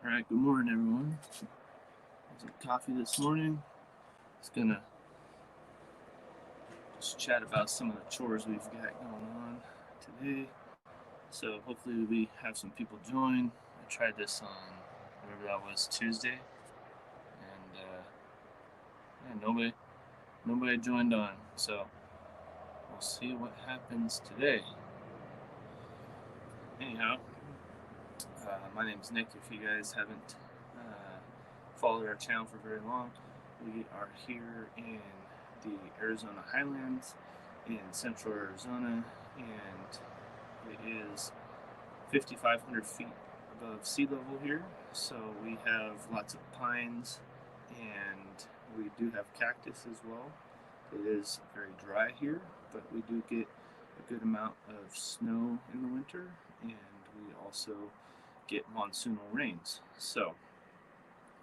All right, good morning, everyone. Had some coffee this morning. Just gonna chat about some of the chores we've got going on today. So hopefully we have some people join. I tried this on whatever that was Tuesday, and yeah, nobody joined on. So we'll see what happens today. Anyhow, my name's Nick. If you guys haven't followed our channel for very long, we are here in the Arizona Highlands in central Arizona, and it is 5,500 feet above sea level here. So we have lots of pines, and we do have cactus as well. It is very dry here, but we do get a good amount of snow in the winter, and we also get monsoonal rains. So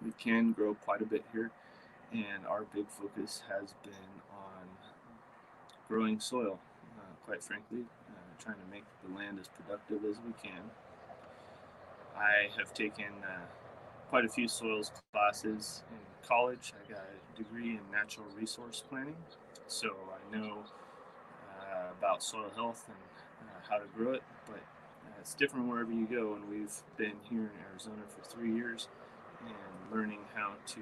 we can grow quite a bit here, and our big focus has been on growing soil, quite frankly, trying to make the land as productive as we can. I have taken quite a few soils classes in college. I got a degree in natural resource planning, so I know about soil health and how to grow it, but it's different wherever you go, and we've been here in Arizona for 3 years, and learning how to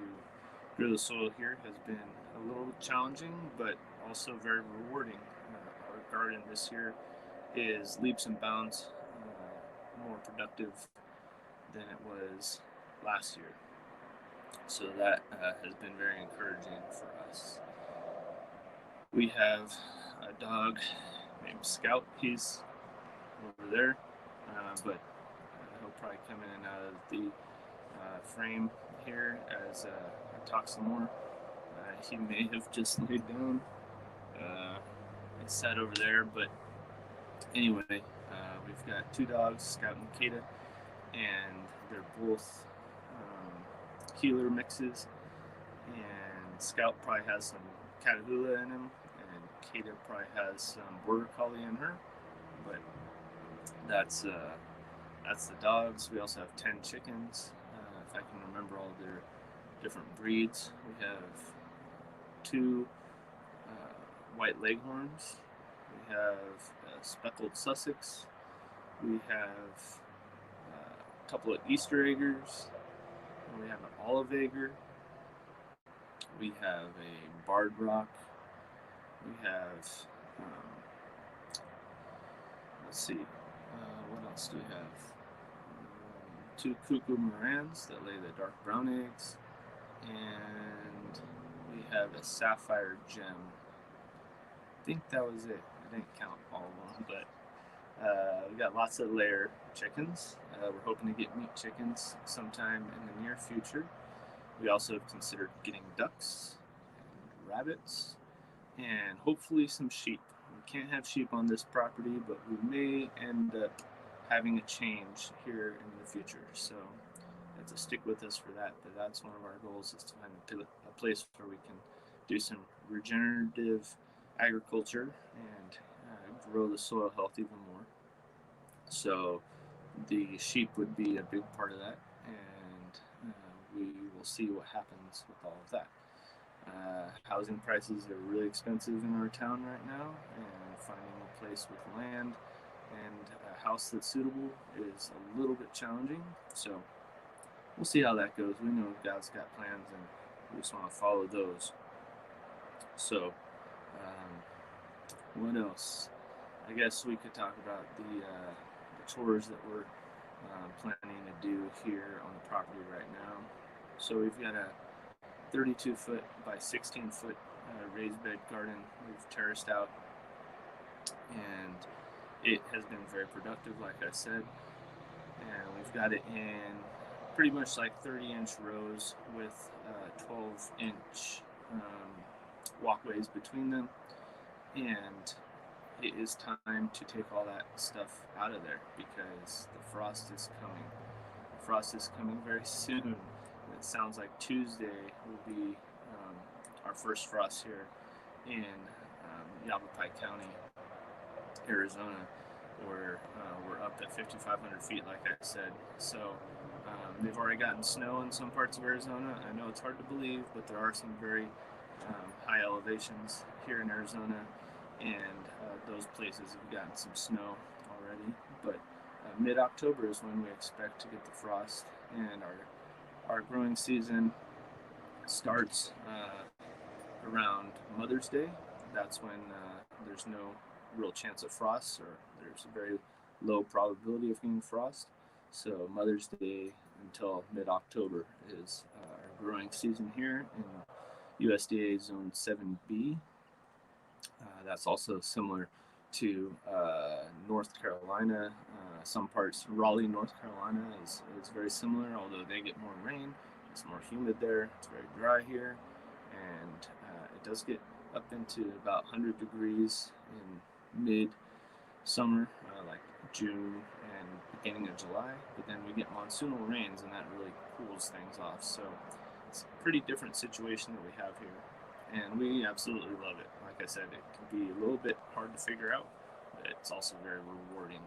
grow the soil here has been a little challenging, but also very rewarding. Our garden this year is leaps and bounds more productive than it was last year. So that has been very encouraging for us. We have a dog named Scout. He's over there, but he'll probably come in and out of the frame here as I talk some more. He may have just laid down and sat over there, but anyway, we've got two dogs, Scout and Kata, and they're both healer mixes, and Scout probably has some Catahoula in him, and Kata probably has some Border Collie in her, but that's the dogs. We also have 10 chickens, if I can remember all their different breeds. We have two white leghorns, we have a speckled Sussex, we have a couple of Easter eggers, we have an olive egger, we have a barred rock, we have let's see, what else do we have? Two cuckoo morans that lay the dark brown eggs, and we have a sapphire gem. I think that was it. I didn't count all of them, but we got lots of layer chickens. We're hoping to get meat chickens sometime in the near future. We also have considered getting ducks and rabbits, and hopefully some sheep. We can't have sheep on this property, but we may end up having a change here in the future. So you have to stick with us for that. But that's one of our goals, is to find a place where we can do some regenerative agriculture and grow the soil health even more. So the sheep would be a big part of that, and we will see what happens with all of that. Housing prices are really expensive in our town right now, and finding a place with land and a house that's suitable is a little bit challenging. So we'll see how that goes. We know God's got plans, and we just want to follow those. So what else? I guess we could talk about the chores that we're planning to do here on the property right now. So we've got a 32-foot by 16-foot raised bed garden we've terraced out, and it has been very productive, like I said. And we've got it in pretty much like 30-inch rows with 12-inch walkways between them, and it is time to take all that stuff out of there because the frost is coming. The frost is coming very soon. It sounds like Tuesday will be our first frost here in Yavapai County, Arizona, where we're up at 5,500 feet, like I said. So They've already gotten snow in some parts of Arizona. I know it's hard to believe, but there are some very high elevations here in Arizona, and those places have gotten some snow already. But mid-October is when we expect to get the frost, and our growing season starts around Mother's Day. That's when there's no real chance of frost, or there's a very low probability of getting frost. So Mother's Day until mid-October is our growing season here in USDA Zone 7B. That's also similar to North Carolina. Some parts, Raleigh, North Carolina is very similar, although they get more rain. It's more humid there. It's very dry here, and it does get up into about 100 degrees in mid-summer, like June and beginning of July. But then we get monsoonal rains, and that really cools things off. So it's a pretty different situation that we have here, and we absolutely love it. Like I said, it can be a little bit hard to figure out, but it's also very rewarding.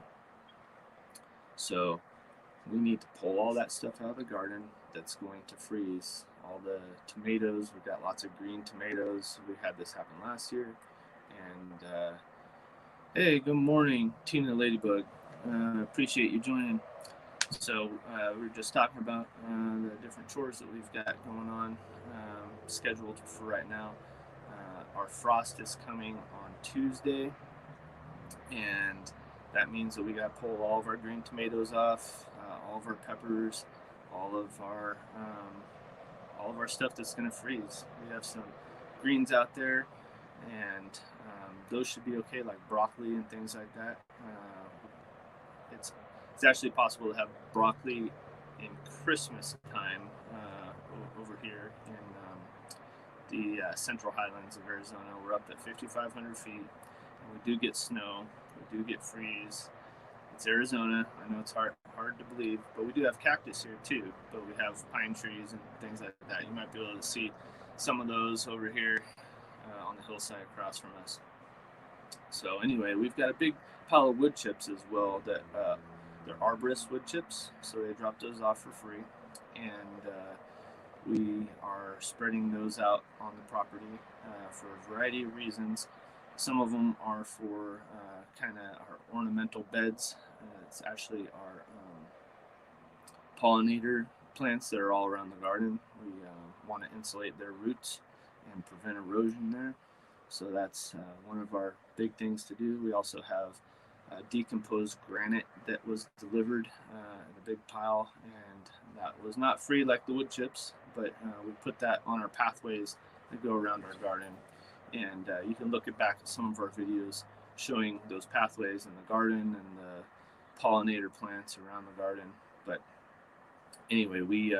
So we need to pull all that stuff out of the garden that's going to freeze. All the tomatoes, we've got lots of green tomatoes. We had this happen last year. And hey, good morning, Tina Ladybug. Appreciate you joining. So we were just talking about the different chores that we've got going on, scheduled for right now. Our frost is coming on Tuesday, and that means that we got to pull all of our green tomatoes off, all of our peppers, all of our stuff that's going to freeze. We have some greens out there, and those should be okay, like broccoli and things like that. It's actually possible to have broccoli in Christmas time over here in the central highlands of Arizona. We're up at 5,500 feet, and we do get snow, we do get freeze. It's Arizona. I know it's hard to believe, but we do have cactus here too. But we have pine trees and things like that. You might be able to see some of those over here on the hillside across from us. So anyway, we've got a big pile of wood chips as well that they're arborist wood chips, so they drop those off for free, and we are spreading those out on the property for a variety of reasons. Some of them are for kind of our ornamental beds. It's actually our pollinator plants that are all around the garden. We want to insulate their roots and prevent erosion there. So that's one of our big things to do. We also have decomposed granite that was delivered in a big pile, and that was not free like the wood chips, but we put that on our pathways that go around our garden. And you can look back at some of our videos showing those pathways in the garden and the pollinator plants around the garden. But anyway, we've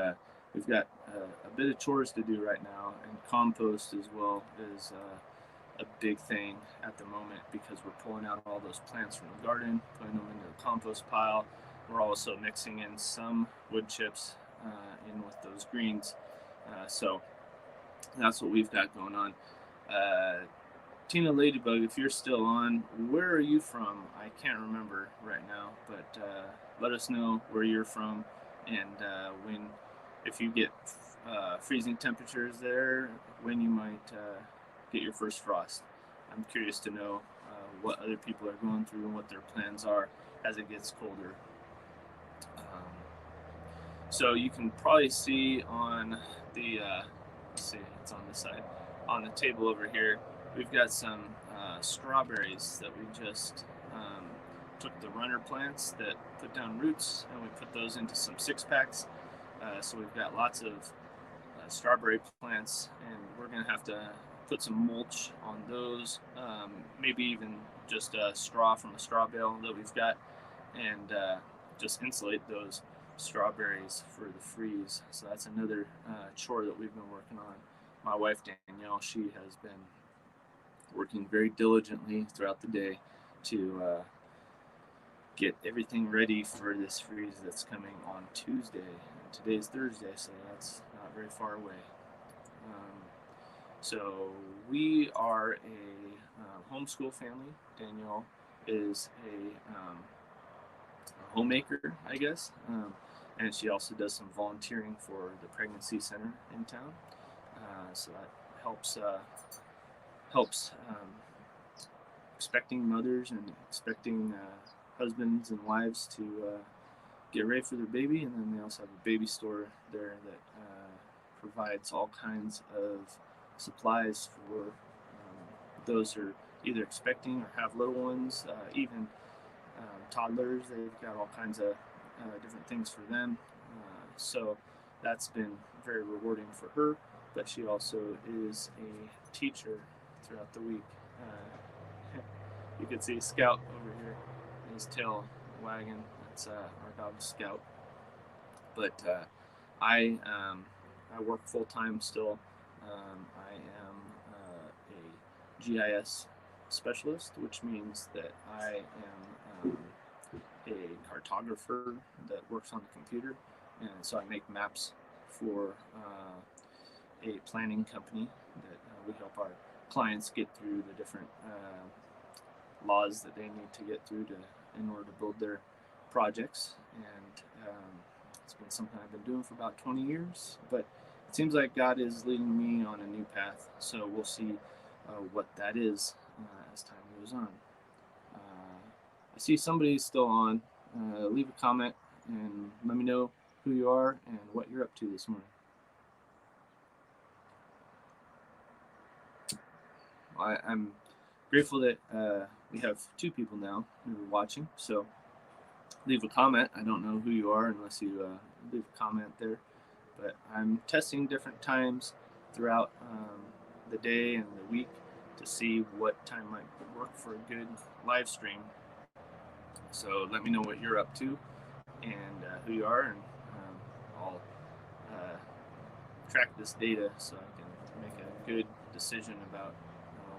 got a bit of chores to do right now, and compost as well is a big thing at the moment, because we're pulling out all those plants from the garden, putting them into the compost pile. We're also mixing in some wood chips in with those greens. So that's what we've got going on. Tina Ladybug, if you're still on, where are you from? I can't remember right now, but let us know where you're from, and if you get freezing temperatures there, when you might get your first frost. I'm curious to know what other people are going through and what their plans are as it gets colder. So you can probably see on the, let's see, it's on this side, on the table over here, we've got some strawberries that we just took the runner plants that put down roots, and we put those into some 6-packs. So we've got lots of strawberry plants, and we're going to have to put some mulch on those, maybe even just a straw from a straw bale that we've got, and just insulate those strawberries for the freeze. So that's another chore that we've been working on. My wife Danielle, she has been working very diligently throughout the day to get everything ready for this freeze that's coming on Tuesday. Today's Thursday, so that's not very far away. So we are a homeschool family. Danielle is a homemaker, I guess. and she also does some volunteering for the pregnancy center in town. So that helps expecting mothers and expecting husbands and wives to get ready for their baby. And then they also have a baby store there that provides all kinds of supplies for those who are either expecting or have little ones, even toddlers. They've got all kinds of different things for them. So that's been very rewarding for her. But she also is a teacher throughout the week. You can see Scout over here, his tail wagging. That's our dog Scout. But I work full time still. I am a GIS specialist, which means that I am a cartographer that works on the computer, and so I make maps for a planning company that we help our clients get through the different laws that they need to get through in order to build their projects. And it's been something I've been doing for about 20 years, but it seems like God is leading me on a new path, so we'll see what that is as time goes on. I see somebody's still on. Leave a comment and let me know who you are and what you're up to this morning. I'm grateful that we have 2 people now who are watching, so leave a comment. I don't know who you are unless you leave a comment there, but I'm testing different times throughout the day and the week to see what time might work for a good live stream. So let me know what you're up to and who you are, and I'll track this data so I can make a good decision about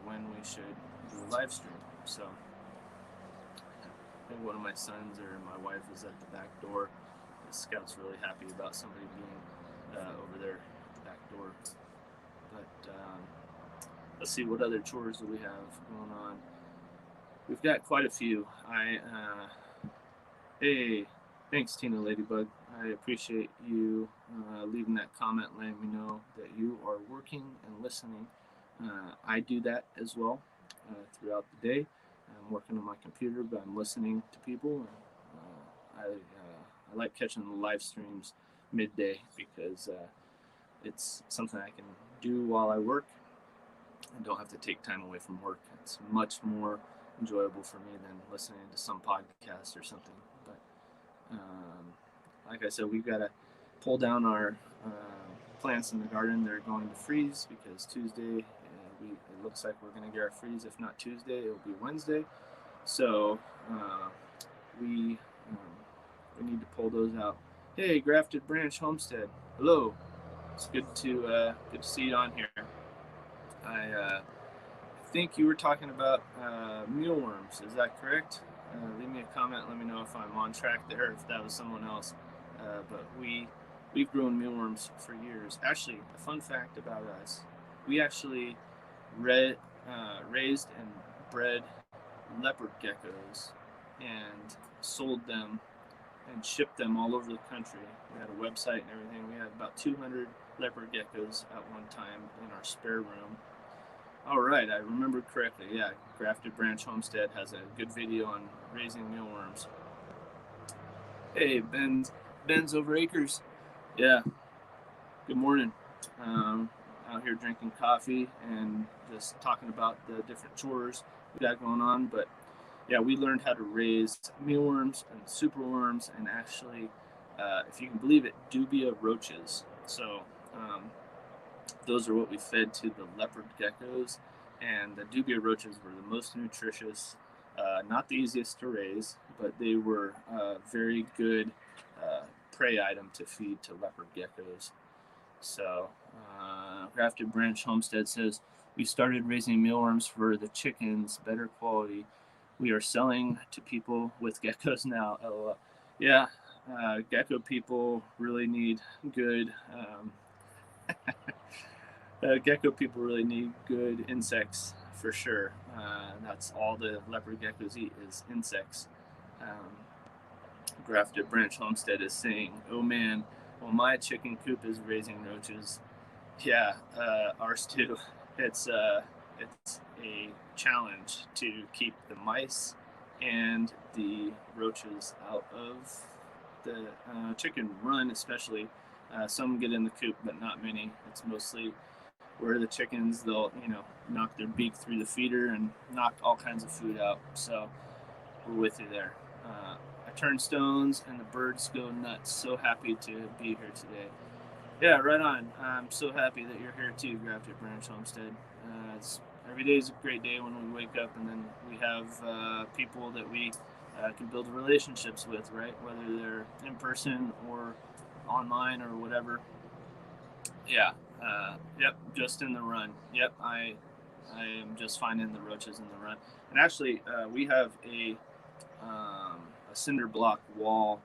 when we should do a live stream. So I think one of my sons or my wife is at the back door. The Scout's really happy about somebody being over there at the back door. But let's see what other chores do we have going on. We've got quite a few. Hey, thanks Tina Ladybug. I appreciate you leaving that comment, letting me know that you are working and listening. I do that as well throughout the day. I'm working on my computer, but I'm listening to people. I like catching the live streams midday because it's something I can do while I work. I don't have to take time away from work. It's much more enjoyable for me than listening to some podcast or something. But like I said, we've got to pull down our plants in the garden. They're going to freeze because Tuesday, it looks like we're going to get our freeze. If not Tuesday, it'll be Wednesday. So we need to pull those out. Hey, Grafted Branch Homestead. Hello. It's good to see you on here. I think you were talking about mealworms. Is that correct? Leave me a comment. Let me know if I'm on track there, if that was someone else. But we've grown mealworms for years. Actually, a fun fact about us: we actually raised and bred leopard geckos and sold them and shipped them all over the country. We had a website and everything. We had about 200 leopard geckos at one time in our spare room. All right, I remembered correctly. Yeah, Grafted Branch Homestead has a good video on raising mealworms. Hey, Ben's over Acres. Yeah, good morning. Out here drinking coffee and just talking about the different chores we got going on. But yeah, we learned how to raise mealworms and superworms and actually, if you can believe it, dubia roaches. So those are what we fed to the leopard geckos, and the dubia roaches were the most nutritious, not the easiest to raise, but they were very good prey item to feed to leopard geckos. So Grafted Branch Homestead says, we started raising mealworms for the chickens, better quality. We are selling to people with geckos now. LOL. Yeah, gecko people really need good gecko people really need good insects for sure. That's all the leopard geckos eat is insects. Grafted Branch Homestead is saying, "Oh man, well my chicken coop is raising roaches." Yeah, ours too. It's a challenge to keep the mice and the roaches out of the chicken run, especially. Some get in the coop, but not many. It's mostly where the chickens, they'll knock their beak through the feeder and knock all kinds of food out. So we're with you there. I turn stones and the birds go nuts. So happy to be here today. Yeah, right on. I'm so happy that you're here too, Grafted Branch Homestead. Every day is a great day when we wake up, and then we have people that we can build relationships with, right? Whether they're in person or online or whatever. Yeah. Yep. Just in the run. Yep. I am just finding the roaches in the run. And actually, we have a cinder block wall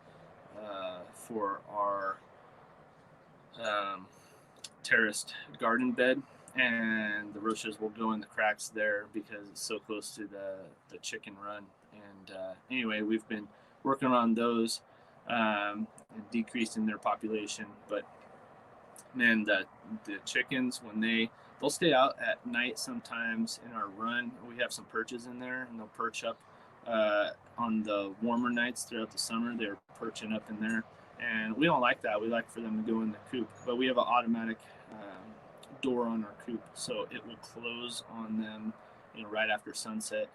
for our um, terraced garden bed, and the roaches will go in the cracks there because it's so close to the chicken run. And anyway, we've been working on those and decreasing their population. But man, the chickens, when they'll stay out at night sometimes in our run. We have some perches in there, and they'll perch up on the warmer nights throughout the summer. They're perching up in there, and we don't like that. We like for them to go in the coop, but we have an automatic door on our coop, so it will close on them, right after sunset.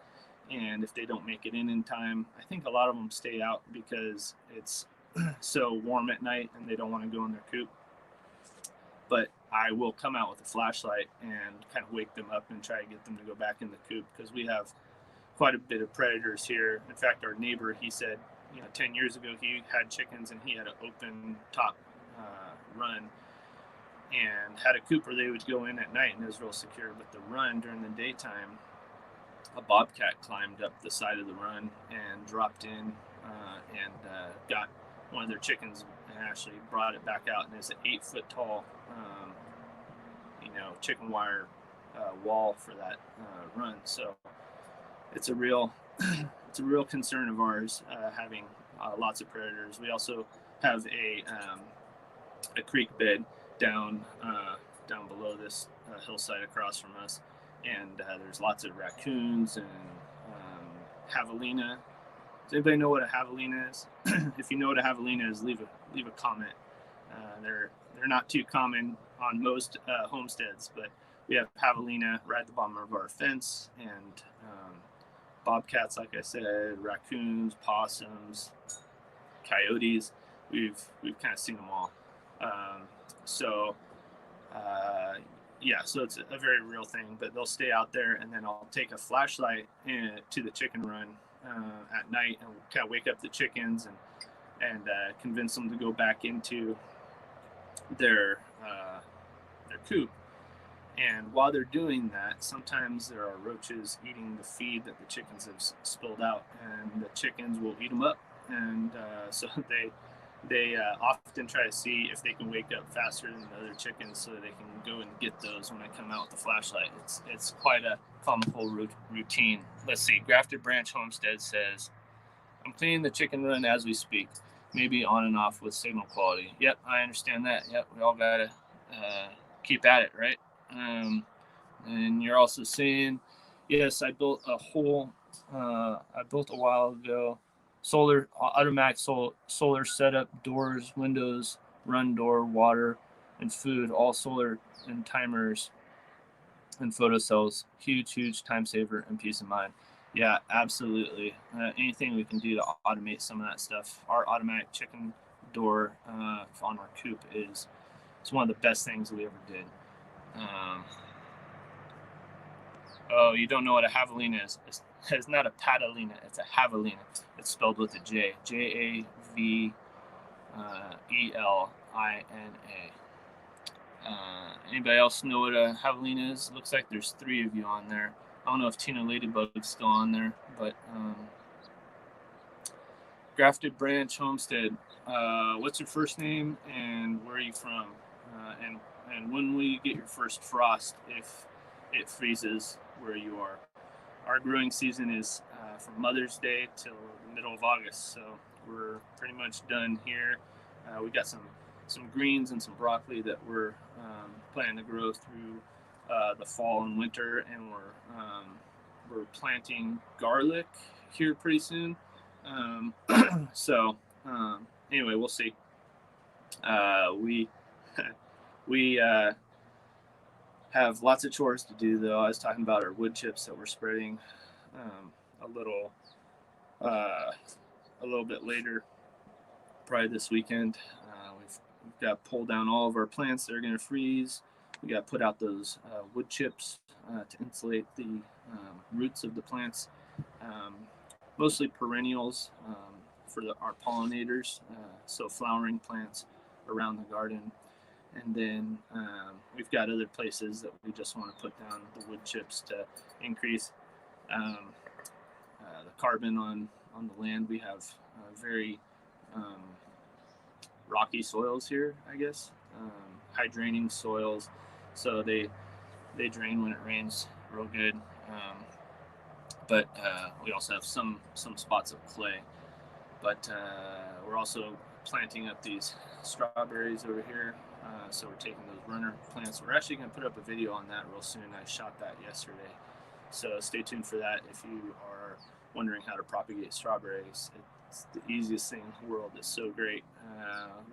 And if they don't make it in time, I think a lot of them stay out because it's so warm at night and they don't want to go in their coop. But I will come out with a flashlight and kind of wake them up and try to get them to go back in the coop, because we have quite a bit of predators here. In fact, our neighbor, he said, 10 years ago, he had chickens and he had an open top run and had a coop where they would go in at night and it was real secure. But the run during the daytime, a bobcat climbed up the side of the run and dropped in and got one of their chickens and actually brought it back out. And it's an 8-foot tall, chicken wire wall for that run. So it's a real concern of ours, having lots of predators. We also have a creek bed down below this hillside across from us, and there's lots of raccoons and javelina. Does anybody know what a javelina is? If you know what a javelina is, leave a comment. They're not too common on most homesteads, but we have javelina right at the bottom of our fence, and bobcats, like I said, raccoons, possums, coyotes. We've kind of seen them all. So it's a very real thing. But they'll stay out there, and then I'll take a flashlight to the chicken run at night and kind of wake up the chickens and convince them to go back into their coop. And while they're doing that, sometimes there are roaches eating the feed that the chickens have spilled out, and the chickens will eat them up. And so they often try to see if they can wake up faster than the other chickens so that they can go and get those when I come out with the flashlight. It's quite a comical routine. Let's see. Grafted Branch Homestead says, "I'm cleaning the chicken run as we speak. Maybe on and off with signal quality." Yep, I understand that. Yep, we all gotta keep at it, right? And you're also saying, yes, I built a while ago, automatic solar setup, doors, windows, run door, water, and food, all solar, and timers and photocells. Huge time saver and peace of mind. Yeah, absolutely. Anything we can do to automate some of that stuff. Our automatic chicken door on our coop it's one of the best things we ever did. Oh, you don't know what a javelina is? It's not a patalina. It's a javelina. It's spelled with a J. Javelina. Anybody else know what a javelina is? Looks like there's 3 of you on there. I don't know if Tina Ladybug's still on there, but Grafted Branch Homestead. What's your first name and where are you from? And when will you get your first frost if it freezes where you are? Our growing season is from Mother's Day till the middle of August, so we're pretty much done here. We got some greens and some broccoli that we're planning to grow through the fall and winter, and we're planting garlic here pretty soon. So anyway, we'll see. We we have lots of chores to do, though. I was talking about our wood chips that we're spreading a little bit later, probably this weekend. We've got to pull down all of our plants that are going to freeze. We got to put out those wood chips to insulate the roots of the plants, mostly perennials for our pollinators, so flowering plants around the garden. And then we've got other places that we just want to put down the wood chips to increase the carbon on the land. We have very rocky soils here, I guess, high draining soils, so they drain when it rains real good. But we also have some spots of clay. But we're also planting up these strawberries over here. So we're taking those runner plants. We're actually going to put up a video on that real soon. I shot that yesterday. So stay tuned for that if you are wondering how to propagate strawberries. It's the easiest thing in the world. It's so great.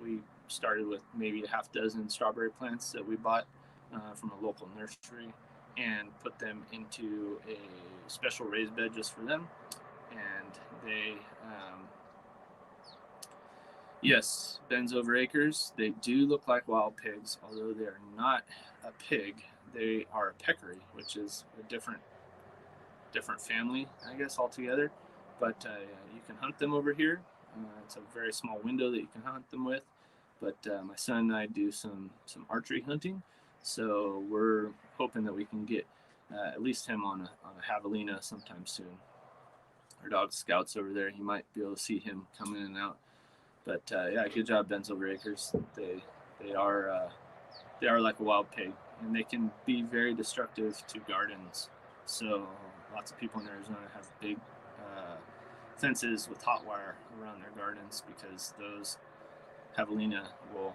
We started with maybe a half dozen strawberry plants that we bought from a local nursery and put them into a special raised bed just for them. And they, yes, bends over acres. They do look like wild pigs, although they are not a pig. They are a peccary, which is a different family, I guess, altogether. But you can hunt them over here. It's a very small window that you can hunt them with. But my son and I do some archery hunting, so we're hoping that we can get at least him on a javelina sometime soon. Our dog Scout's over there. You might be able to see him come in and out. But yeah, good job, Ben's Over Acres. They are like a wild pig, and they can be very destructive to gardens. So lots of people in Arizona have big fences with hot wire around their gardens because those javelina will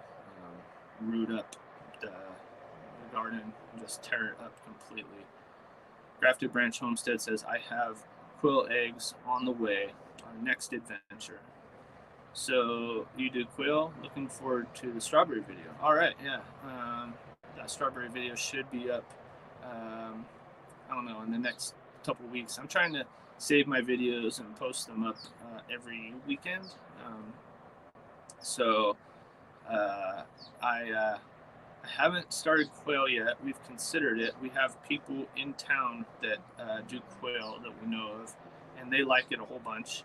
root up the garden and just tear it up completely. Grafted Branch Homestead says, I have quill eggs on the way, our next adventure. So you do quail. Looking forward to the strawberry video. All right, yeah. That strawberry video should be up, I don't know, in the next couple weeks. I'm trying to save my videos and post them up every weekend. So I haven't started quail yet. We've considered it. We have people in town that do quail that we know of, and they like it a whole bunch.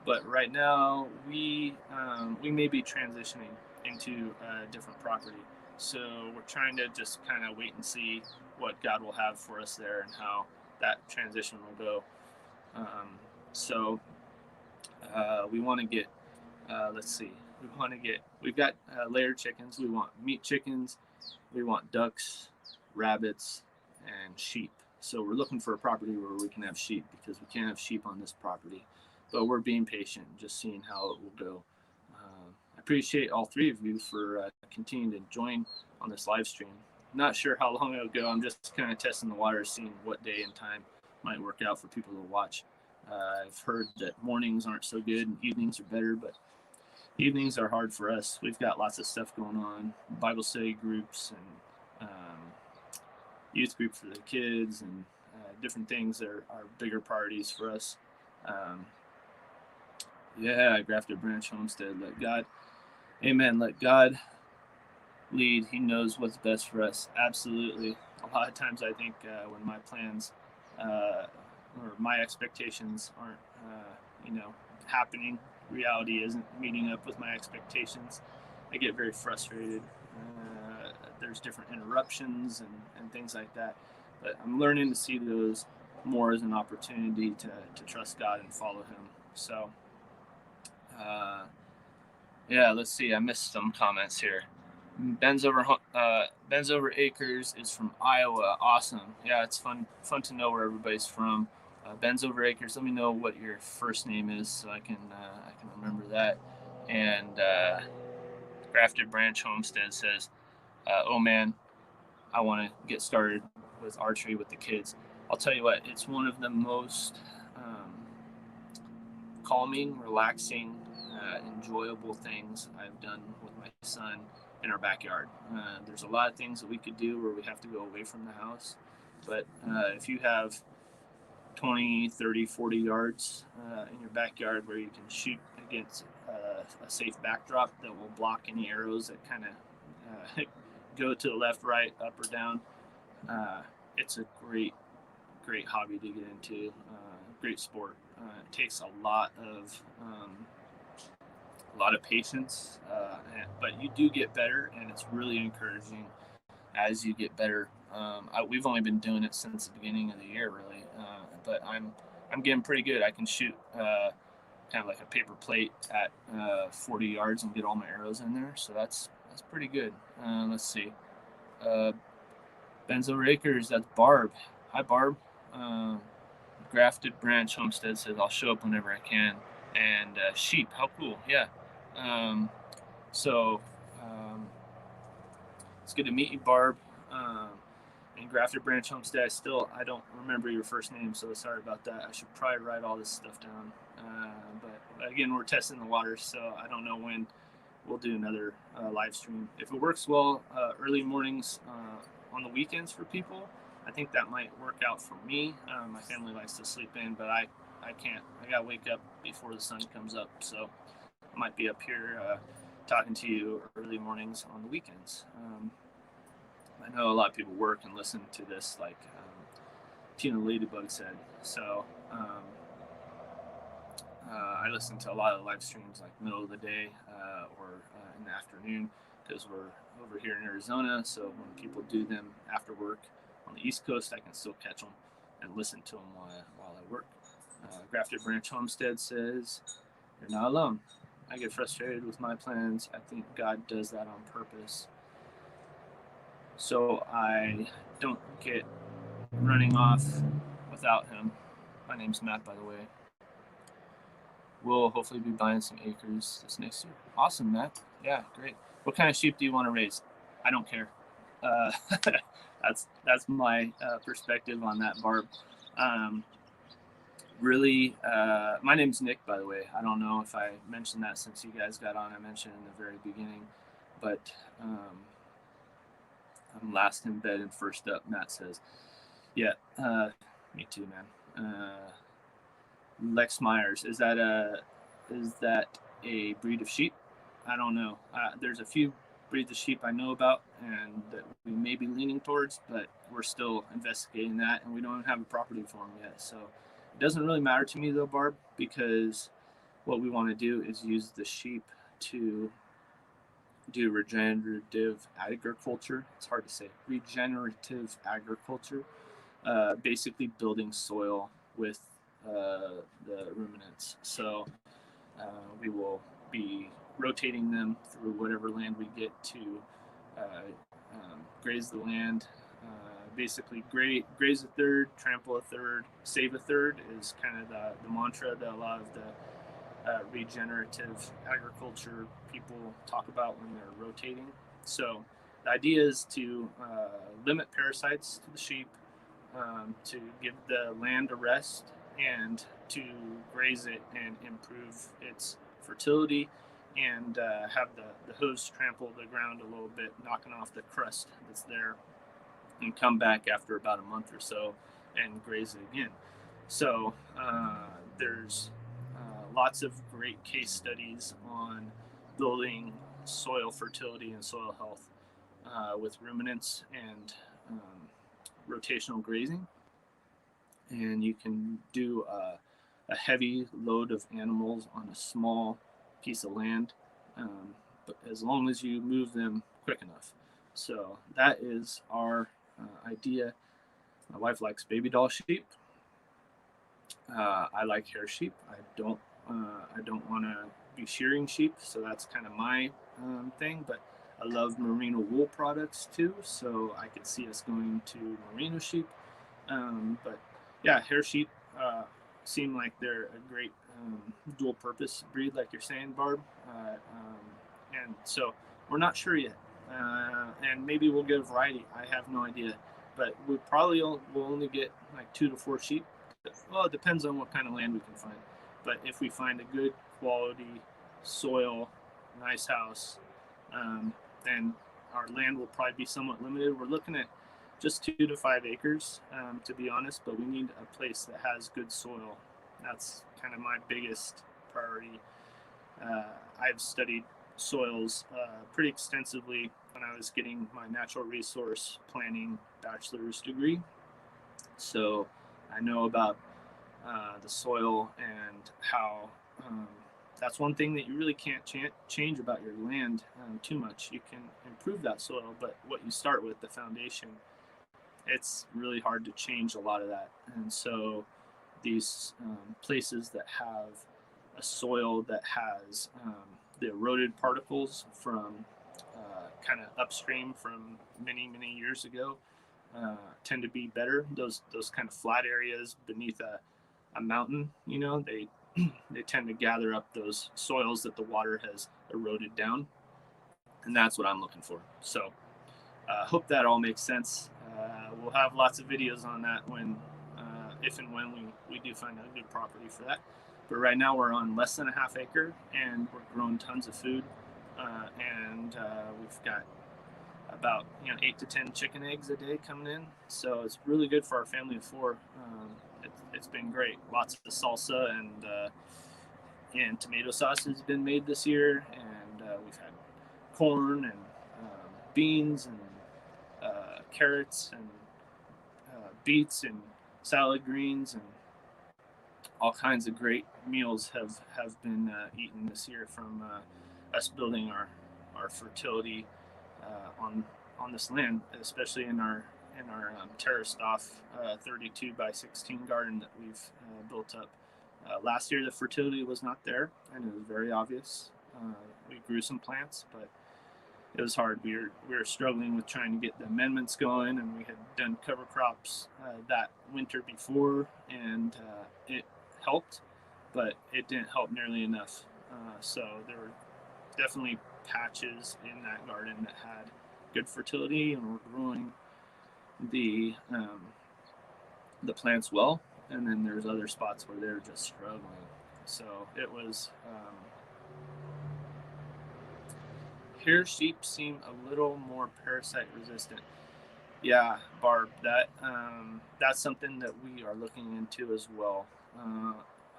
But right now, we may be transitioning into a different property. So we're trying to just kind of wait and see what God will have for us there and how that transition will go. So we want to get, let's see, we've got layered chickens. We want meat chickens. We want ducks, rabbits, and sheep. So we're looking for a property where we can have sheep because we can't have sheep on this property. But we're being patient, just seeing how it will go. I appreciate all three of you for continuing to join on this live stream. Not sure how long it'll go. I'm just kind of testing the waters, seeing what day and time might work out for people to watch. I've heard that mornings aren't so good and evenings are better, but evenings are hard for us. We've got lots of stuff going on, Bible study groups and youth group for the kids and different things that are bigger priorities for us. Yeah, Grafted Branch Homestead. Let God, amen. Let God lead. He knows what's best for us. Absolutely. A lot of times I think when my plans or my expectations aren't, happening, reality isn't meeting up with my expectations, I get very frustrated. There's different interruptions and things like that. But I'm learning to see those more as an opportunity to trust God and follow Him. So, yeah, let's see. I missed some comments here. Ben's Over Acres is from Iowa. Awesome. Yeah, it's fun to know where everybody's from. Ben's over acres. Let me know what your first name is so I can remember that. And Grafted Branch Homestead says, "Oh man, I want to get started with archery with the kids." I'll tell you what, it's one of the most calming, relaxing, enjoyable things I've done with my son in our backyard. There's a lot of things that we could do where we have to go away from the house, but if you have 20, 30, 40 yards in your backyard where you can shoot against a safe backdrop that will block any arrows that kind of go to the left, right, up, or down, it's a great hobby to get into. Great sport. It takes a lot of patience, but you do get better, and it's really encouraging as you get better. We've only been doing it since the beginning of the year, really, but I'm getting pretty good. I can shoot kind of like a paper plate at 40 yards and get all my arrows in there, so that's pretty good. Let's see. Ben's over acres. That's Barb. Hi, Barb. Grafted Branch Homestead says, "I'll show up whenever I can." And sheep, how cool. Yeah. So it's good to meet you, Barb. And Grafted Branch Homestead, I don't remember your first name, so sorry about that. I should probably write all this stuff down. But again, we're testing the waters, so I don't know when we'll do another live stream. If it works well, early mornings on the weekends for people, I think that might work out for me. My family likes to sleep in, but I can't. I gotta wake up before the sun comes up, so I might be up here talking to you early mornings on the weekends. I know a lot of people work and listen to this, like Tina Ladybug said. So I listen to a lot of live streams like middle of the day or in the afternoon, because we're over here in Arizona. So when people do them after work on the East Coast, I can still catch them and listen to them while I work. Grafted Branch Homestead says, "You're not alone. I get frustrated with my plans. I think God does that on purpose, so I don't get running off without him." My name's Matt, by the way. We'll hopefully be buying some acres this next year. Awesome, Matt. Yeah, great. What kind of sheep do you want to raise? I don't care. That's my perspective on that, Barb. Really, my name's Nick, by the way. I don't know if I mentioned that since you guys got on. I mentioned in the very beginning, but I'm last in bed and first up, Matt says. Yeah, me too, man. Lex Myers, is that a breed of sheep? I don't know. There's a few breeds of sheep I know about and that we may be leaning towards, but we're still investigating that, and we don't have a property for them yet. So it doesn't really matter to me though, Barb, because what we want to do is use the sheep to do regenerative agriculture. It's hard to say. Regenerative agriculture, basically building soil with the ruminants. So we will be rotating them through whatever land we get to graze the land. Basically, graze a third, trample a third, save a third is kind of the mantra that a lot of the regenerative agriculture people talk about when they're rotating. So the idea is to limit parasites to the sheep, to give the land a rest, and to graze it and improve its fertility, and have the hooves trample the ground a little bit, knocking off the crust that's there, and come back after about a month or so and graze it again. So there's lots of great case studies on building soil fertility and soil health with ruminants and rotational grazing. And you can do a heavy load of animals on a small piece of land, but as long as you move them quick enough. So that is our idea. My wife likes baby doll sheep. I like hair sheep. I don't want to be shearing sheep, so that's kind of my thing. But I love merino wool products too, so I could see us going to merino sheep. But yeah, hair sheep seem like they're a great dual purpose breed, like you're saying, Barb. And so we're not sure yet. And maybe we'll get a variety. I have no idea. But we probably will only get like 2 to 4 sheep. Well, it depends on what kind of land we can find. But if we find a good quality soil, nice house, then our land will probably be somewhat limited. We're looking at just 2 to 5 acres, to be honest, but we need a place that has good soil. That's kind of my biggest priority. I've studied soils pretty extensively when I was getting my natural resource planning bachelor's degree. So I know about the soil and how that's one thing that you really can't change about your land too much. You can improve that soil, but what you start with, the foundation, it's really hard to change a lot of that. And so these places that have a soil that has the eroded particles from kind of upstream from many years ago tend to be better. Those kind of flat areas beneath a mountain, they tend to gather up those soils that the water has eroded down, and that's what I'm looking for. So hope that all makes sense. We'll have lots of videos on that if and when we do find a good property for that. But right now we're on less than a half acre, and we're growing tons of food, and we've got about 8 to 10 chicken eggs a day coming in. So it's really good for our family of 4. It's been great. Lots of salsa and tomato sauce has been made this year, and we've had corn and beans and carrots and beets and salad greens, and all kinds of great meals have been eaten this year from us building our fertility on this land, especially in our terraced off 32 by 16 garden that we've built up. Last year the fertility was not there, and it was very obvious. We grew some plants, but it was hard. We were struggling with trying to get the amendments going, and we had done cover crops that winter before, and it helped, but it didn't help nearly enough. So there were definitely patches in that garden that had good fertility and were growing the plants well, and then there's other spots where they're just struggling. So it was here sheep seem a little more parasite resistant. Yeah, Barb, that's something that we are looking into as well.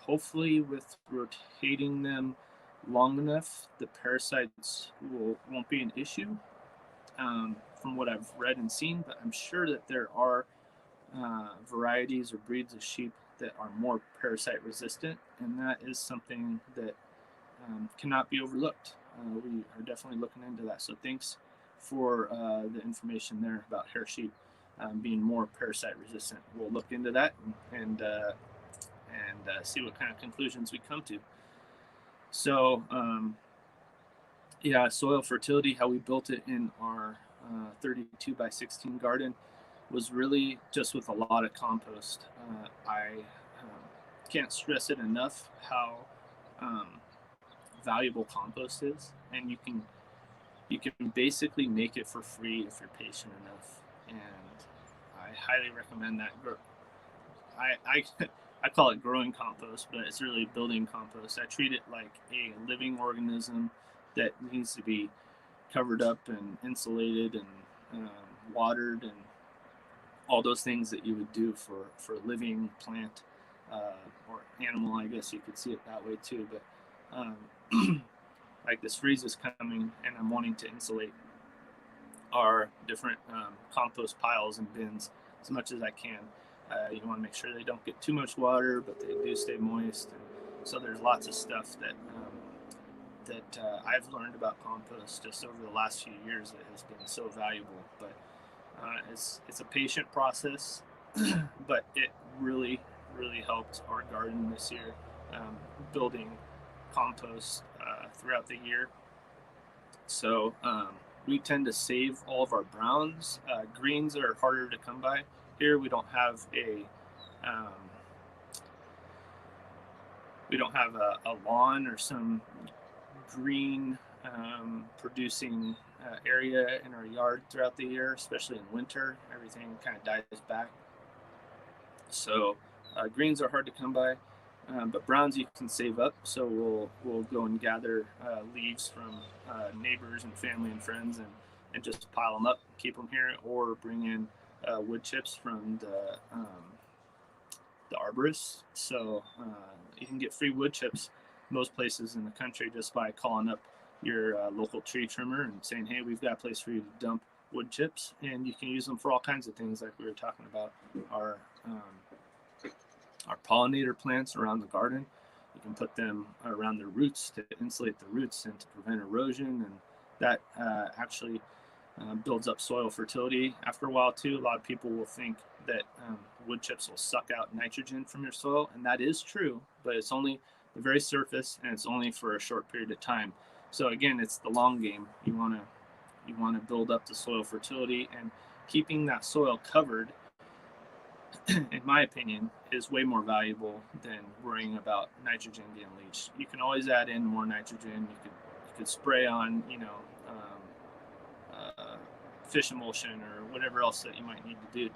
Hopefully with rotating them long enough, the parasites won't be an issue, from what I've read and seen, but I'm sure that there are varieties or breeds of sheep that are more parasite resistant, and that is something that cannot be overlooked. We are definitely looking into that. So thanks for the information there about hair sheep being more parasite resistant. We'll look into that and see what kind of conclusions we come to. So yeah, soil fertility, how we built it in our 32 by 16 garden was really just with a lot of compost. I can't stress it enough how valuable compost is, and you can basically make it for free if you're patient enough, and I highly recommend that. I call it growing compost, but it's really building compost. I treat it like a living organism that needs to be covered up and insulated and watered and all those things that you would do for a living plant or animal. I guess you could see it that way too. But like this freeze is coming, and I'm wanting to insulate our different compost piles and bins as much as I can. You want to make sure they don't get too much water, but they do stay moist. And so there's lots of stuff that I've learned about compost just over the last few years that has been so valuable. But it's a patient process, but it really helped our garden this year, building compost throughout the year. So we tend to save all of our browns. Greens are harder to come by. Here we don't have we don't have a lawn or some green producing area in our yard throughout the year, especially in winter. Everything kind of dies back. So greens are hard to come by, but browns you can save up. So we'll go and gather leaves from neighbors and family and friends, and just pile them up, keep them here, or bring in wood chips from the arborist. So you can get free wood chips most places in the country just by calling up your local tree trimmer and saying, hey, we've got a place for you to dump wood chips, and you can use them for all kinds of things, like we were talking about our pollinator plants around the garden. You can put them around their roots to insulate the roots and to prevent erosion, and that actually builds up soil fertility after a while too. A lot of people will think that wood chips will suck out nitrogen from your soil, and that is true, but it's only the very surface, and it's only for a short period of time. So again, it's the long game. You want to build up the soil fertility, and keeping that soil covered, in my opinion, is way more valuable than worrying about nitrogen getting leached. You can always add in more nitrogen. You could spray on, fish emulsion or whatever else that you might need to do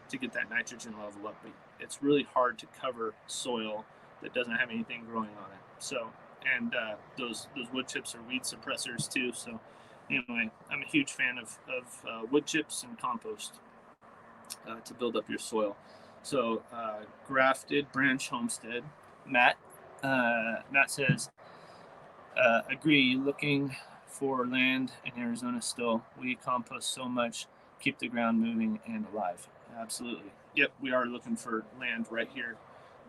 to get that nitrogen level up. But it's really hard to cover soil that doesn't have anything growing on it. So, and those wood chips are weed suppressors too. So anyway, I'm a huge fan of wood chips and compost to build up your soil. So grafted branch homestead, Matt says, agree, looking for land in Arizona still. We compost so much, keep the ground moving and alive. Absolutely. Yep, we are looking for land right here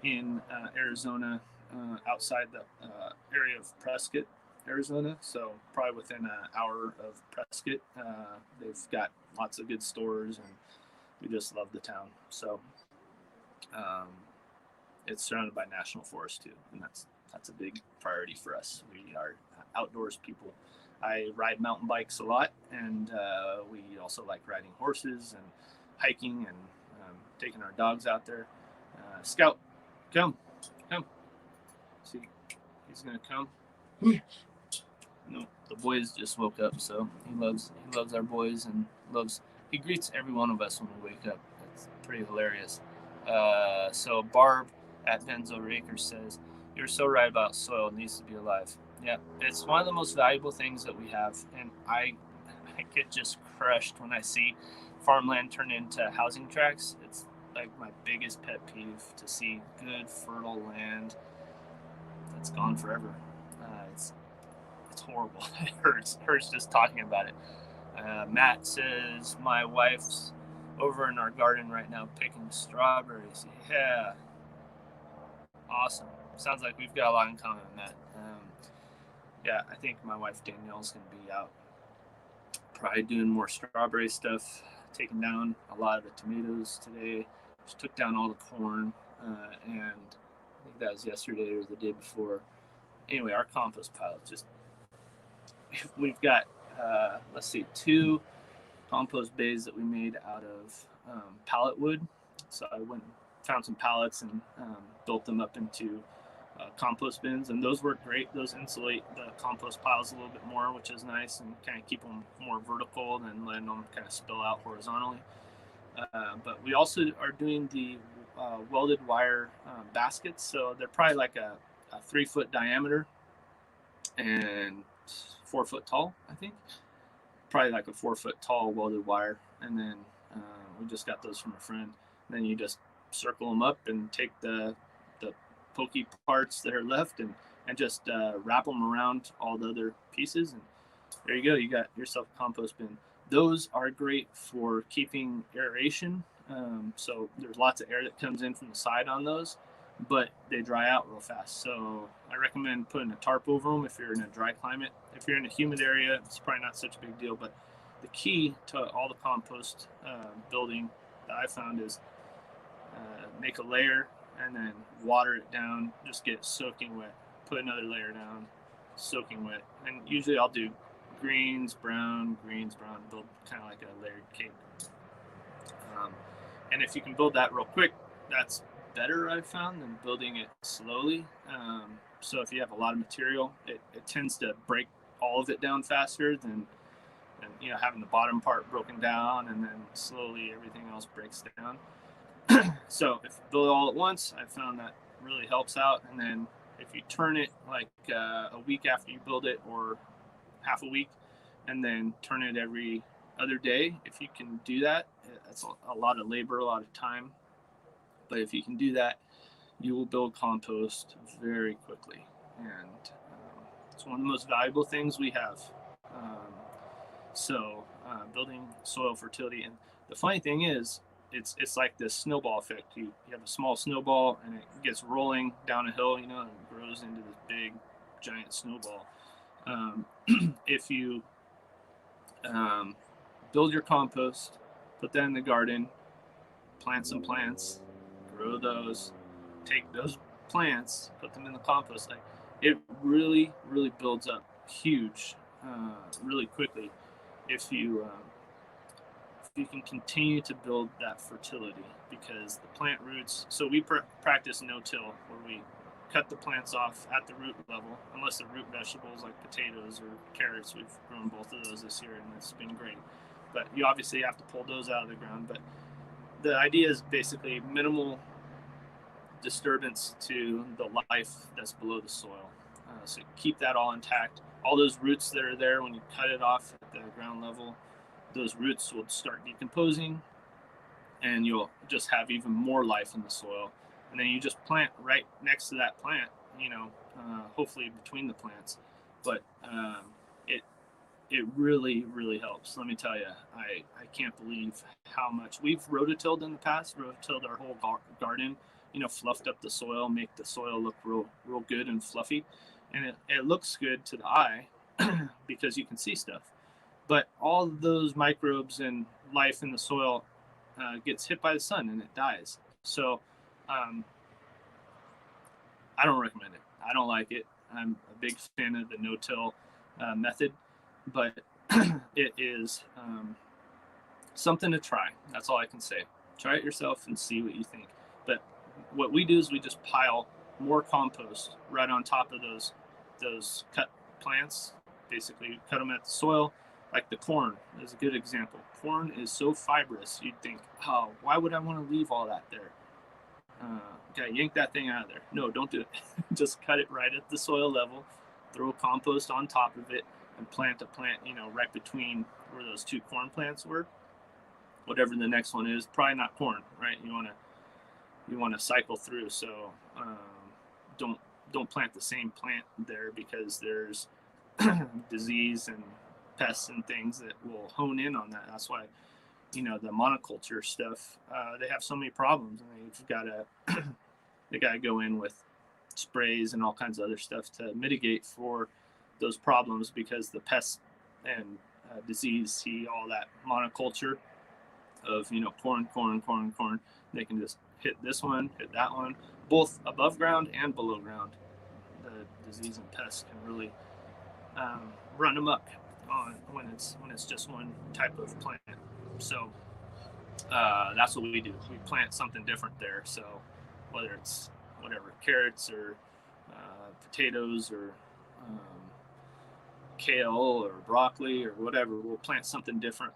in Arizona, outside the area of Prescott, Arizona. So probably within an hour of Prescott. They've got lots of good stores, and we just love the town. So it's surrounded by national forest too, and that's a big priority for us. We are outdoors people. I ride mountain bikes a lot, and we also like riding horses and hiking and taking our dogs out there. Scout, come. See, he's gonna come. No, the boys just woke up, so he loves our boys, and he greets every one of us when we wake up. It's pretty hilarious. So Barb at Ben's Over Acres says, "You're so right about soil. It needs to be alive." Yeah, it's one of the most valuable things that we have, and I get just crushed when I see farmland turn into housing tracts. It's like my biggest pet peeve to see good fertile land that's gone forever. It's horrible. It hurts just talking about it. Matt says, my wife's over in our garden right now picking strawberries. Yeah, awesome. Sounds like we've got a lot in common, Matt. Yeah, I think my wife Danielle's going to be out probably doing more strawberry stuff, taking down a lot of the tomatoes today. Just took down all the corn, and I think that was yesterday or the day before. Anyway, our compost pile just, we've got, let's see, 2 compost bays that we made out of pallet wood. So I went and found some pallets and built them up into compost bins, and those work great. Those insulate the compost piles a little bit more, which is nice, and kind of keep them more vertical than letting them kind of spill out horizontally. But we also are doing the welded wire baskets. So they're probably like a 3-foot diameter and 4 foot tall, I think. Probably like a 4 foot tall welded wire. And then we just got those from a friend. And then you just circle them up and take the pokey parts that are left and just wrap them around all the other pieces. And there you go. You got yourself a compost bin. Those are great for keeping aeration. So there's lots of air that comes in from the side on those, but they dry out real fast. So I recommend putting a tarp over them if you're in a dry climate. If you're in a humid area, it's probably not such a big deal. But the key to all the compost building that I found is make a layer and then water it down. Just get it soaking wet. Put another layer down, soaking wet. And usually I'll do greens, brown, build kind of like a layered cake. And if you can build that real quick, that's better, I've found, than building it slowly. So if you have a lot of material, it tends to break all of it down faster than having the bottom part broken down and then slowly everything else breaks down. So if you build it all at once, I found that really helps out. And then if you turn it like a week after you build it, or half a week, and then turn it every other day, if you can do that, that's a lot of labor, a lot of time. But if you can do that, you will build compost very quickly. And it's one of the most valuable things we have. So building soil fertility. And the funny thing is, it's like this snowball effect. You have a small snowball and it gets rolling down a hill, and grows into this big, giant snowball. If you build your compost, put that in the garden, plant some plants, grow those, take those plants, put them in the compost, like, it really, really builds up huge, really quickly if you can continue to build that fertility, because the plant roots. So we practice no-till, where we cut the plants off at the root level, unless they're root vegetables like potatoes or carrots. We've grown both of those this year, and it's been great. But you obviously have to pull those out of the ground. But the idea is basically minimal disturbance to the life that's below the soil. So keep that all intact. All those roots that are there, when you cut it off at the ground level, those roots will start decomposing, and you'll just have even more life in the soil. And then you just plant right next to that plant, hopefully between the plants. But it really, really helps. Let me tell you, I can't believe how much we've rototilled in the past. Rototilled our whole garden, fluffed up the soil, make the soil look real good and fluffy. And it looks good to the eye because you can see stuff. But all of those microbes and life in the soil gets hit by the sun and it dies. So I don't recommend it. I don't like it. I'm a big fan of the no-till method, but it is something to try. That's all I can say. Try it yourself and see what you think. But what we do is we just pile more compost right on top of those cut plants. Basically, cut them at the soil. Like the corn is a good example. Corn is so fibrous, you'd think, oh, why would I want to leave all that there? Gotta yank that thing out of there. No, don't do it. Just cut it right at the soil level, throw compost on top of it, and plant a plant, right between where those two corn plants were. Whatever the next one is, probably not corn, right? You want to cycle through. So don't plant the same plant there, because there's disease and pests and things that will hone in on that. That's why, the monoculture stuff, they have so many problems, and they gotta go in with sprays and all kinds of other stuff to mitigate for those problems, because the pests and disease see all that monoculture of corn. They can just hit this one, hit that one, both above ground and below ground. The disease and pests can really run amok on when it's just one type of plant. So that's what we do. We plant something different there. So whether it's carrots or potatoes or kale or broccoli or whatever, we'll plant something different.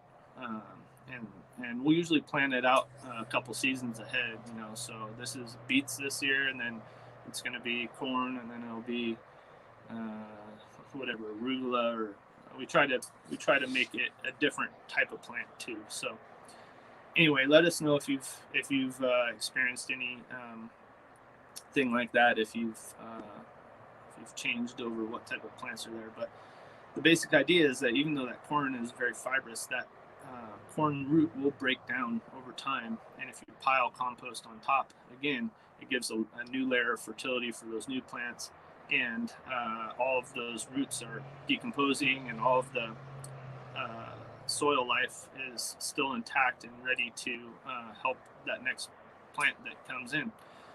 And we'll usually plan it out a couple seasons ahead. So this is beets this year, and then it's going to be corn, and then it'll be arugula, or we try to make it a different type of plant too. So anyway, let us know if you've experienced any thing like that, if you've changed over what type of plants are there. But the basic idea is that even though that corn is very fibrous, that corn root will break down over time, and if you pile compost on top, again, it gives a new layer of fertility for those new plants. And all of those roots are decomposing, and all of the soil life is still intact and ready to help that next plant that comes in.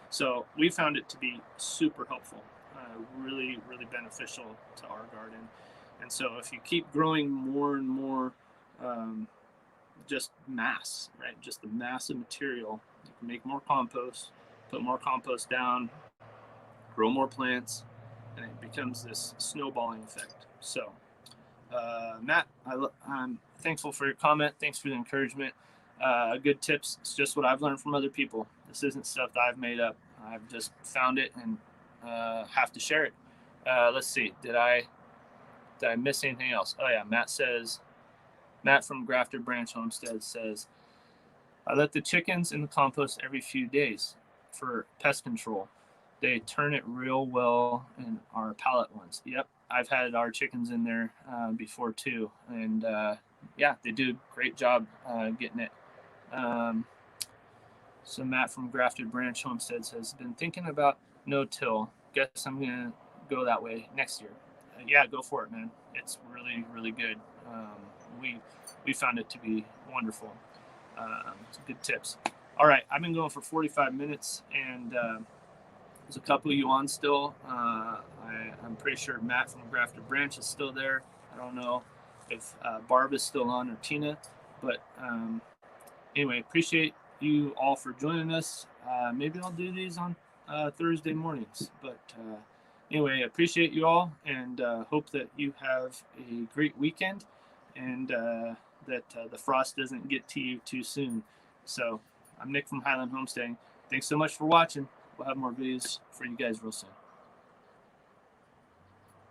So we found it to be super helpful, really, really beneficial to our garden. And so if you keep growing more and more just mass, right, just the mass of material, you can make more compost, put more compost down, grow more plants, and it becomes this snowballing effect. So, Matt, I'm thankful for your comment. Thanks for the encouragement. Good tips. It's just what I've learned from other people. This isn't stuff that I've made up. I've just found it and have to share it. Let's see. Did I miss anything else? Oh yeah, Matt from Grafted Branch Homestead says, I let the chickens in the compost every few days for pest control. They turn it real well in our pallet ones. Yep, I've had our chickens in there before too, and yeah, they do a great job getting it. So Matt from Grafted Branch Homestead says, been thinking about no-till. Guess I'm gonna go that way next year. Yeah, go for it, man. It's really, really good. We found it to be wonderful. Some good tips. All right, I've been going for 45 minutes, and there's a couple of you on still. I'm pretty sure Matt from Grafted Branch is still there. I don't know if Barb is still on or Tina, but anyway, appreciate you all for joining us. Maybe I'll do these on Thursday mornings, but anyway, appreciate you all, and hope that you have a great weekend, and that the frost doesn't get to you too soon. So I'm Nick from Highland Homesteading. Thanks so much for watching. We'll have more videos for you guys real soon.